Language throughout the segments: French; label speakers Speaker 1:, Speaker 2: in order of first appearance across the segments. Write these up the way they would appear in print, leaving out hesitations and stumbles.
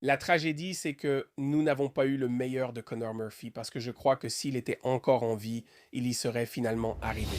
Speaker 1: La tragédie, c'est que nous n'avons pas eu le meilleur de Connor Murphy parce que je crois que s'il était encore en vie, il y serait finalement arrivé.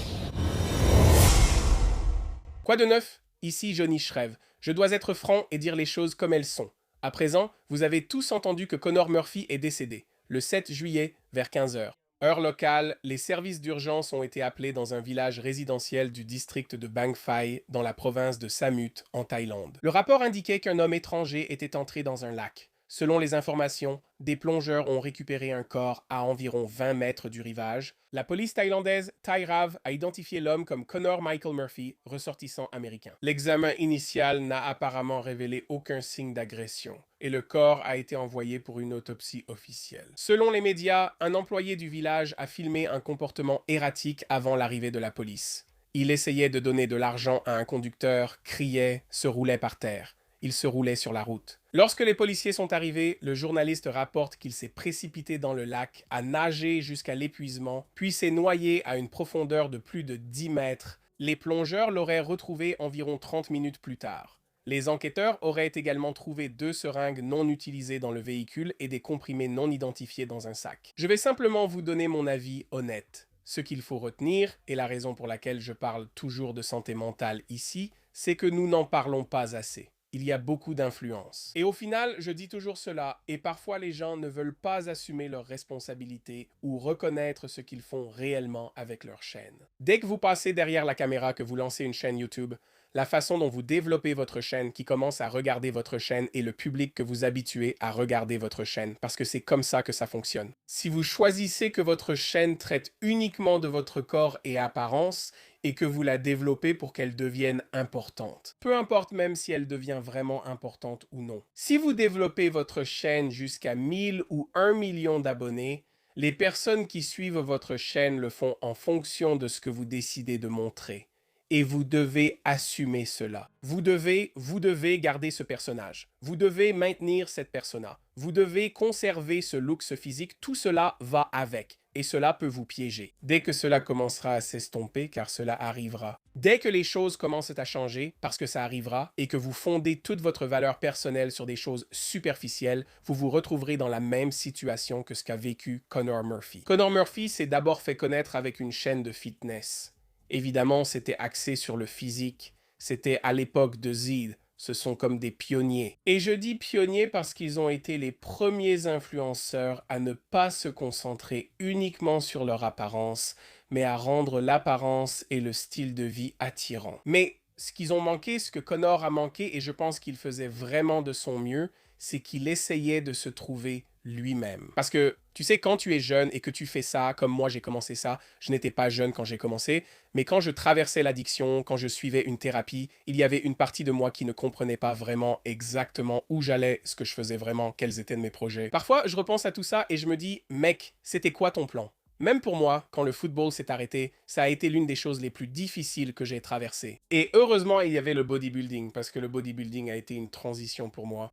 Speaker 1: Quoi de neuf? Ici Johnny Shreve. Je dois être franc et dire les choses comme elles sont. À présent, vous avez tous entendu que Connor Murphy est décédé, le 7 juillet, vers 15 heures. Heure locale, les services d'urgence ont été appelés dans un village résidentiel du district de Bang Phai, dans la province de Samut, en Thaïlande. Le rapport indiquait qu'un homme étranger était entré dans un lac. Selon les informations, des plongeurs ont récupéré un corps à environ 20 mètres du rivage. La police thaïlandaise Thai Rav a identifié l'homme comme Connor Michael Murphy, ressortissant américain. L'examen initial n'a apparemment révélé aucun signe d'agression et le corps a été envoyé pour une autopsie officielle. Selon les médias, un employé du village a filmé un comportement erratique avant l'arrivée de la police. Il essayait de donner de l'argent à un conducteur, criait, se roulait par terre. Il se roulait sur la route. Lorsque les policiers sont arrivés, le journaliste rapporte qu'il s'est précipité dans le lac, a nagé jusqu'à l'épuisement, puis s'est noyé à une profondeur de plus de 10 mètres. Les plongeurs l'auraient retrouvé environ 30 minutes plus tard. Les enquêteurs auraient également trouvé 2 seringues non utilisées dans le véhicule et des comprimés non identifiés dans un sac. Je vais simplement vous donner mon avis honnête. Ce qu'il faut retenir, et la raison pour laquelle je parle toujours de santé mentale ici, c'est que nous n'en parlons pas assez. Il y a beaucoup d'influence. Et au final, je dis toujours cela, et parfois les gens ne veulent pas assumer leurs responsabilités ou reconnaître ce qu'ils font réellement avec leur chaîne. Dès que vous passez derrière la caméra, que vous lancez une chaîne YouTube, la façon dont vous développez votre chaîne, qui commence à regarder votre chaîne, et le public que vous habituez à regarder votre chaîne, parce que c'est comme ça que ça fonctionne. Si vous choisissez que votre chaîne traite uniquement de votre corps et apparence, et que vous la développez pour qu'elle devienne importante. Peu importe même si elle devient vraiment importante ou non. Si vous développez votre chaîne jusqu'à 1000 ou 1 million d'abonnés, les personnes qui suivent votre chaîne le font en fonction de ce que vous décidez de montrer. Et vous devez assumer cela. Vous devez garder ce personnage. Vous devez maintenir cette persona. Vous devez conserver ce look, ce physique. Tout cela va avec. Et cela peut vous piéger. Dès que cela commencera à s'estomper, car cela arrivera. Dès que les choses commencent à changer, parce que ça arrivera, et que vous fondez toute votre valeur personnelle sur des choses superficielles, vous vous retrouverez dans la même situation que ce qu'a vécu Connor Murphy. Connor Murphy s'est d'abord fait connaître avec une chaîne de fitness. Évidemment, c'était axé sur le physique. C'était à l'époque de Zed. Ce sont comme des pionniers. Et je dis pionniers parce qu'ils ont été les premiers influenceurs à ne pas se concentrer uniquement sur leur apparence, mais à rendre l'apparence et le style de vie attirants. Mais ce qu'ils ont manqué, ce que Connor a manqué, et je pense qu'il faisait vraiment de son mieux, c'est qu'il essayait de se trouver lui-même. Parce que, tu sais, quand tu es jeune et que tu fais ça, comme moi j'ai commencé ça, je n'étais pas jeune quand j'ai commencé, mais quand je traversais l'addiction, quand je suivais une thérapie, il y avait une partie de moi qui ne comprenait pas vraiment exactement où j'allais, ce que je faisais vraiment, quels étaient mes projets. Parfois, je repense à tout ça et je me dis, mec, c'était quoi ton plan? Même pour moi, quand le football s'est arrêté, ça a été l'une des choses les plus difficiles que j'ai traversées. Et heureusement, il y avait le bodybuilding, parce que le bodybuilding a été une transition pour moi.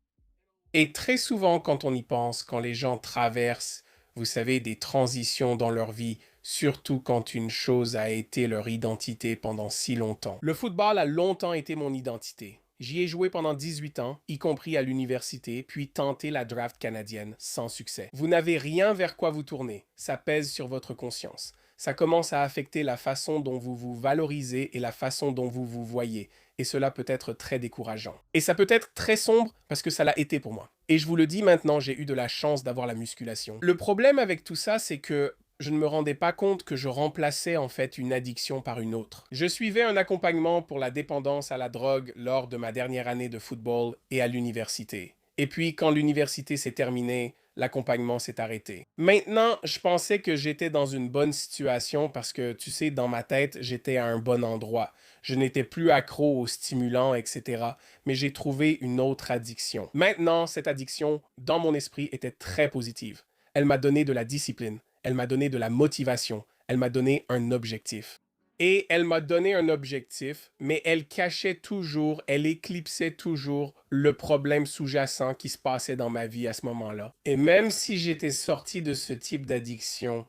Speaker 1: Et très souvent, quand on y pense, quand les gens traversent, vous savez, des transitions dans leur vie, surtout quand une chose a été leur identité pendant si longtemps. Le football a longtemps été mon identité. J'y ai joué pendant 18 ans, y compris à l'université, puis tenté la draft canadienne, sans succès. Vous n'avez rien vers quoi vous tourner. Ça pèse sur votre conscience. Ça commence à affecter la façon dont vous vous valorisez et la façon dont vous vous voyez. Et cela peut être très décourageant. Et ça peut être très sombre parce que ça l'a été pour moi. Et je vous le dis maintenant, j'ai eu de la chance d'avoir la musculation. Le problème avec tout ça, c'est que je ne me rendais pas compte que je remplaçais en fait une addiction par une autre. Je suivais un accompagnement pour la dépendance à la drogue lors de ma dernière année de football et à l'université. Et puis quand l'université s'est terminée, l'accompagnement s'est arrêté. Maintenant, je pensais que j'étais dans une bonne situation parce que, tu sais, dans ma tête, j'étais à un bon endroit. Je n'étais plus accro aux stimulants, etc. Mais j'ai trouvé une autre addiction. Maintenant, cette addiction, dans mon esprit, était très positive. Elle m'a donné de la discipline. Elle m'a donné de la motivation. Elle m'a donné un objectif. Et elle m'a donné un objectif, mais elle cachait toujours, elle éclipsait toujours le problème sous-jacent qui se passait dans ma vie à ce moment-là. Et même si j'étais sorti de ce type d'addiction,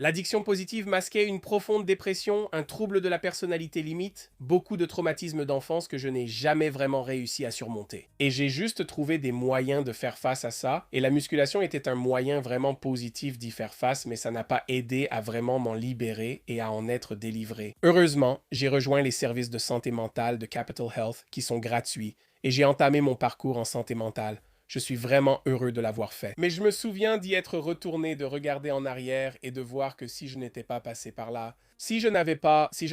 Speaker 1: L'addiction positive masquait une profonde dépression, un trouble de la personnalité limite, beaucoup de traumatismes d'enfance que je n'ai jamais vraiment réussi à surmonter. Et j'ai juste trouvé des moyens de faire face à ça, et la musculation était un moyen vraiment positif d'y faire face, mais ça n'a pas aidé à vraiment m'en libérer et à en être délivré. Heureusement, j'ai rejoint les services de santé mentale de Capital Health qui sont gratuits, et j'ai entamé mon parcours en santé mentale. Je suis vraiment heureux de l'avoir fait. Mais je me souviens d'y être retourné, de regarder en arrière et de voir que si je n'étais pas passé par là, si je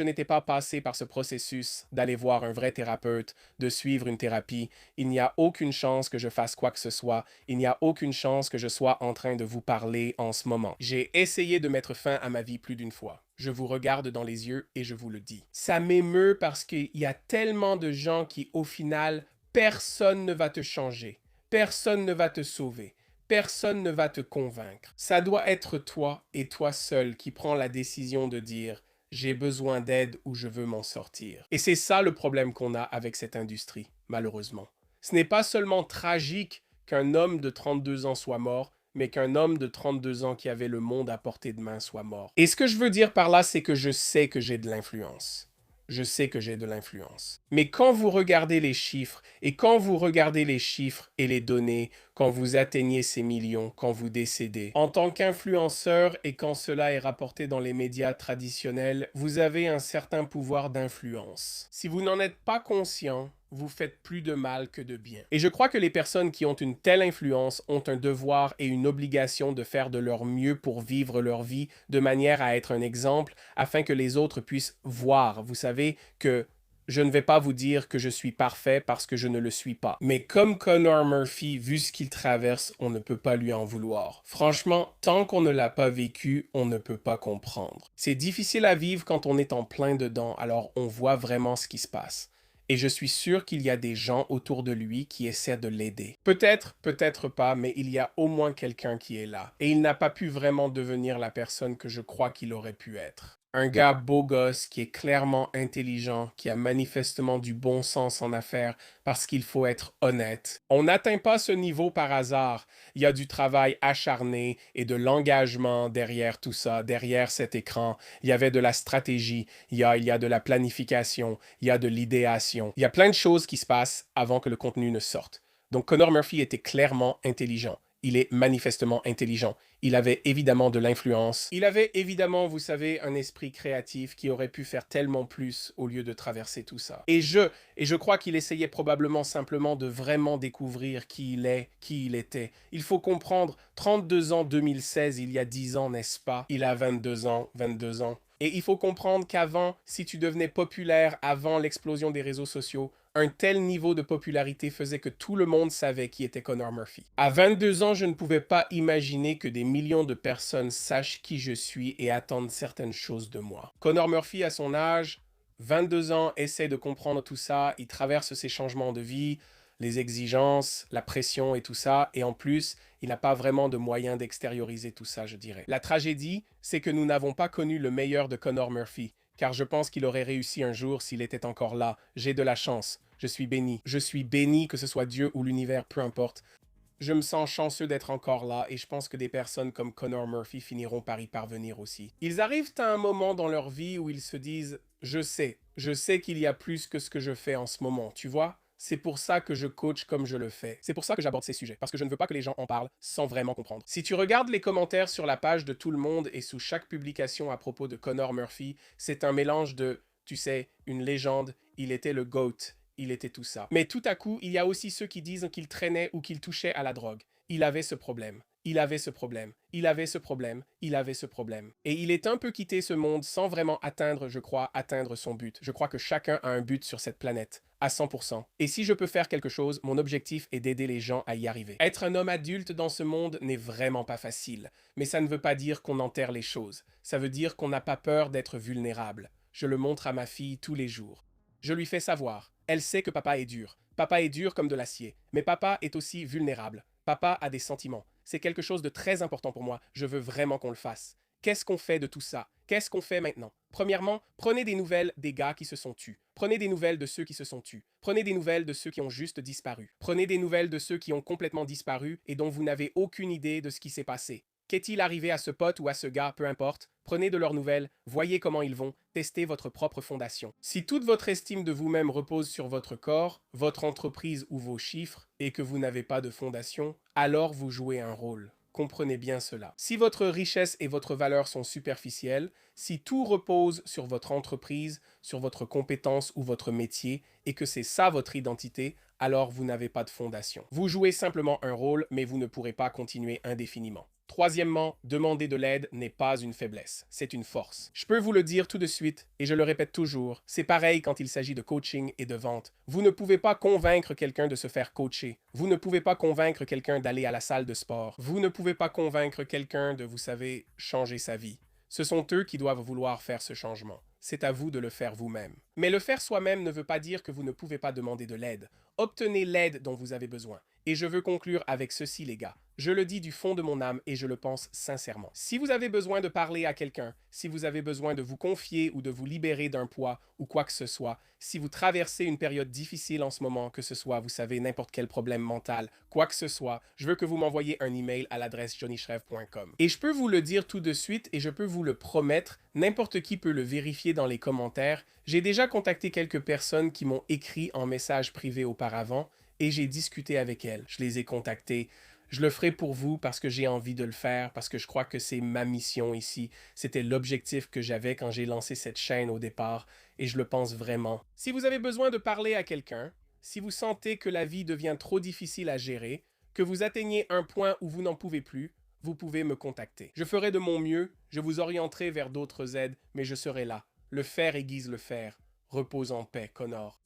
Speaker 1: n'étais pas passé par ce processus d'aller voir un vrai thérapeute, de suivre une thérapie, il n'y a aucune chance que je fasse quoi que ce soit. Il n'y a aucune chance que je sois en train de vous parler en ce moment. J'ai essayé de mettre fin à ma vie plus d'une fois. Je vous regarde dans les yeux et je vous le dis. Ça m'émeut parce qu'il y a tellement de gens qui, au final, personne ne va te changer. Personne ne va te sauver. Personne ne va te convaincre. Ça doit être toi et toi seul qui prends la décision de dire j'ai besoin d'aide ou je veux m'en sortir. Et c'est ça le problème qu'on a avec cette industrie, malheureusement. Ce n'est pas seulement tragique qu'un homme de 32 ans soit mort, mais qu'un homme de 32 ans qui avait le monde à portée de main soit mort. Et ce que je veux dire par là, c'est que je sais que j'ai de l'influence. Je sais que j'ai de l'influence. Mais quand vous regardez les chiffres, et quand vous regardez les chiffres et les données, quand vous atteignez ces millions, quand vous décédez, en tant qu'influenceur et quand cela est rapporté dans les médias traditionnels, vous avez un certain pouvoir d'influence. Si vous n'en êtes pas conscient, vous faites plus de mal que de bien. Et je crois que les personnes qui ont une telle influence ont un devoir et une obligation de faire de leur mieux pour vivre leur vie de manière à être un exemple afin que les autres puissent voir. Vous savez que je ne vais pas vous dire que je suis parfait parce que je ne le suis pas. Mais comme Connor Murphy, vu ce qu'il traverse, on ne peut pas lui en vouloir. Franchement, tant qu'on ne l'a pas vécu, on ne peut pas comprendre. C'est difficile à vivre quand on est en plein dedans, alors on voit vraiment ce qui se passe. Et je suis sûr qu'il y a des gens autour de lui qui essaient de l'aider. Peut-être, peut-être pas, mais il y a au moins quelqu'un qui est là. Et il n'a pas pu vraiment devenir la personne que je crois qu'il aurait pu être. Un gars beau gosse qui est clairement intelligent, qui a manifestement du bon sens en affaires, parce qu'il faut être honnête. On n'atteint pas ce niveau par hasard. Il y a du travail acharné et de l'engagement derrière tout ça, derrière cet écran. Il y avait de la stratégie, il y a de la planification, il y a de l'idéation. Il y a plein de choses qui se passent avant que le contenu ne sorte. Donc Connor Murphy était clairement intelligent. Il est manifestement intelligent. Il avait évidemment de l'influence. Il avait évidemment, vous savez, un esprit créatif qui aurait pu faire tellement plus au lieu de traverser tout ça. Et je crois qu'il essayait probablement simplement de vraiment découvrir qui il est, qui il était. Il faut comprendre, 32 ans 2016, il y a 10 ans, n'est-ce pas? Il a 22 ans, 22 ans. Et il faut comprendre qu'avant, si tu devenais populaire avant l'explosion des réseaux sociaux, un tel niveau de popularité faisait que tout le monde savait qui était Connor Murphy. À 22 ans, je ne pouvais pas imaginer que des millions de personnes sachent qui je suis et attendent certaines choses de moi. Connor Murphy, à son âge, 22 ans, essaie de comprendre tout ça, il traverse ses changements de vie, les exigences, la pression et tout ça, et en plus, il n'a pas vraiment de moyens d'extérioriser tout ça, je dirais. La tragédie, c'est que nous n'avons pas connu le meilleur de Connor Murphy, car je pense qu'il aurait réussi un jour s'il était encore là. J'ai de la chance. Je suis béni. Je suis béni, que ce soit Dieu ou l'univers, peu importe. Je me sens chanceux d'être encore là et je pense que des personnes comme Connor Murphy finiront par y parvenir aussi. Ils arrivent à un moment dans leur vie où ils se disent « je sais qu'il y a plus que ce que je fais en ce moment, tu vois ?» C'est pour ça que je coach comme je le fais. C'est pour ça que j'aborde ces sujets, parce que je ne veux pas que les gens en parlent sans vraiment comprendre. Si tu regardes les commentaires sur la page de tout le monde et sous chaque publication à propos de Connor Murphy, c'est un mélange de, tu sais, une légende, il était le GOAT, il était tout ça. Mais tout à coup, il y a aussi ceux qui disent qu'il traînait ou qu'il touchait à la drogue. Il avait ce problème. Il avait ce problème, il avait ce problème, il avait ce problème. Et il est un peu quitté ce monde sans vraiment atteindre, je crois, atteindre son but. Je crois que chacun a un but sur cette planète, à 100%. Et si je peux faire quelque chose, mon objectif est d'aider les gens à y arriver. Être un homme adulte dans ce monde n'est vraiment pas facile. Mais ça ne veut pas dire qu'on enterre les choses. Ça veut dire qu'on n'a pas peur d'être vulnérable. Je le montre à ma fille tous les jours. Je lui fais savoir. Elle sait que papa est dur. Papa est dur comme de l'acier. Mais papa est aussi vulnérable. Papa a des sentiments. C'est quelque chose de très important pour moi. Je veux vraiment qu'on le fasse. Qu'est-ce qu'on fait de tout ça? Qu'est-ce qu'on fait maintenant? Premièrement, prenez des nouvelles des gars qui se sont tus. Prenez des nouvelles de ceux qui se sont tus. Prenez des nouvelles de ceux qui ont juste disparu. Prenez des nouvelles de ceux qui ont complètement disparu et dont vous n'avez aucune idée de ce qui s'est passé. Qu'est-il arrivé à ce pote ou à ce gars, peu importe, prenez de leurs nouvelles, voyez comment ils vont, testez votre propre fondation. Si toute votre estime de vous-même repose sur votre corps, votre entreprise ou vos chiffres, et que vous n'avez pas de fondation, alors vous jouez un rôle. Comprenez bien cela. Si votre richesse et votre valeur sont superficielles, si tout repose sur votre entreprise, sur votre compétence ou votre métier, et que c'est ça votre identité, alors vous n'avez pas de fondation. Vous jouez simplement un rôle, mais vous ne pourrez pas continuer indéfiniment. Troisièmement, demander de l'aide n'est pas une faiblesse, c'est une force. Je peux vous le dire tout de suite, et je le répète toujours, c'est pareil quand il s'agit de coaching et de vente. Vous ne pouvez pas convaincre quelqu'un de se faire coacher. Vous ne pouvez pas convaincre quelqu'un d'aller à la salle de sport. Vous ne pouvez pas convaincre quelqu'un de, vous savez, changer sa vie. Ce sont eux qui doivent vouloir faire ce changement. C'est à vous de le faire vous-même. Mais le faire soi-même ne veut pas dire que vous ne pouvez pas demander de l'aide. Obtenez l'aide dont vous avez besoin. Et je veux conclure avec ceci, les gars. Je le dis du fond de mon âme et je le pense sincèrement. Si vous avez besoin de parler à quelqu'un, si vous avez besoin de vous confier ou de vous libérer d'un poids ou quoi que ce soit, si vous traversez une période difficile en ce moment, que ce soit, vous savez, n'importe quel problème mental, quoi que ce soit, je veux que vous m'envoyiez un email à l'adresse johnnyshrev.com. Et je peux vous le dire tout de suite et je peux vous le promettre, n'importe qui peut le vérifier dans les commentaires. J'ai déjà contacté quelques personnes qui m'ont écrit en message privé auparavant et j'ai discuté avec elles. Je les ai contactées. Je le ferai pour vous parce que j'ai envie de le faire, parce que je crois que c'est ma mission ici. C'était l'objectif que j'avais quand j'ai lancé cette chaîne au départ, et je le pense vraiment. Si vous avez besoin de parler à quelqu'un, si vous sentez que la vie devient trop difficile à gérer, que vous atteignez un point où vous n'en pouvez plus, vous pouvez me contacter. Je ferai de mon mieux, je vous orienterai vers d'autres aides, mais je serai là. Le faire aiguise le faire. Repose en paix, Connor.